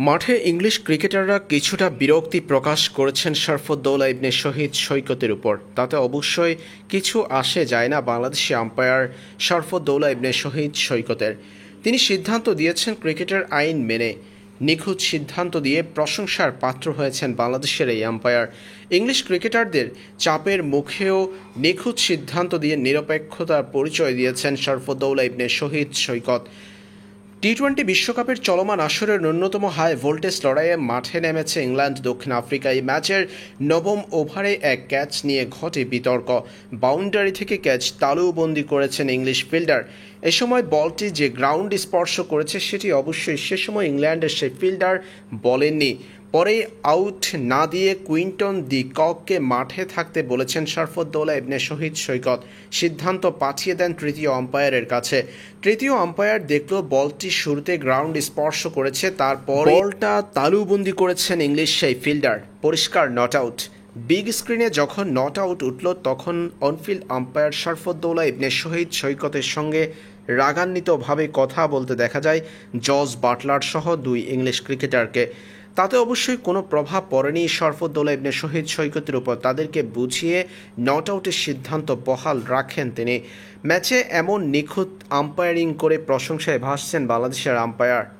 মাঠে ইংলিশ ক্রিকেটাররা কিছুটা বিরক্তি প্রকাশ করেছেন শরফুদ্দৌলা ইবনে শহীদ সৈকতের উপর। তাতে অবশ্যই কিছু আসে যায় না বাংলাদেশি আম্পায়ার শরফুদ্দৌলা ইবনে শহীদ সৈকতের। তিনি সিদ্ধান্ত দিয়েছেন ক্রিকেটের আইন মেনে। নিখুঁত সিদ্ধান্ত দিয়ে প্রশংসার পাত্র হয়েছেন বাংলাদেশের এই আম্পায়ার। ইংলিশ ক্রিকেটারদের চাপের মুখেও নিখুঁত সিদ্ধান্ত দিয়ে নিরপেক্ষতার পরিচয় দিয়েছেন শরফুদ্দৌলা ইবনে শহীদ সৈকত। টি-20 বিশ্বকাপের চলমান আসরের ন্যূনতম হাই ভোল্টেজ লড়াইয়ে মাঠে নেমেছে ইংল্যান্ড দক্ষিণ আফ্রিকা। এই ম্যাচের নবম ওভারে এক ক্যাচ নিয়ে ঘটে বিতর্ক। বাউন্ডারি থেকে ক্যাচ তালুবন্দি করেছেন ইংলিশ ফিল্ডার। এ সময় বলটি যে গ্রাউন্ড স্পর্শ করেছে সেটি অবশ্যই সে সময় ইংল্যান্ডের সেই ফিল্ডার বলেননি। পরে আউট না দিয়ে কুইন্টন ডি কককে মাঠে থাকতে বলেছেন শরফুদ্দৌলা ইবনে শহীদ সৈকত। সিদ্ধান্ত পাঠিয়ে দেন তৃতীয় আম্পায়ারের কাছে। তৃতীয় আম্পায়ার দেখল বলটি শুরুতে গ্রাউন্ড স্পর্শ করেছে, তারপর বলটা তালুবন্দি করেছেন ইংলিশ সেই ফিল্ডার। পরিষ্কার নট আউট। বিগ স্ক্রিনে যখন নট আউট উঠল তখন অনফিল্ড আম্পায়ার শরফুদ্দৌলা ইবনে শহীদ সৈকতের সঙ্গে রাগান্বিতভাবে কথা বলতে দেখা যায় জস বাটলার সহ দুই ইংলিশ ক্রিকেটারকে। তাতে অবশ্যই কোনো প্রভাব পড়েনি শরফুদ্দৌলা ইবনে শহীদ সৈকতের উপর। তাদেরকে বুঝিয়ে নট আউটের সিদ্ধান্ত বহাল রাখেন তিনি। ম্যাচে এমন নিখুঁত আম্পায়ারিং করে প্রশংসায় ভাসছেন বাংলাদেশের আম্পায়ার।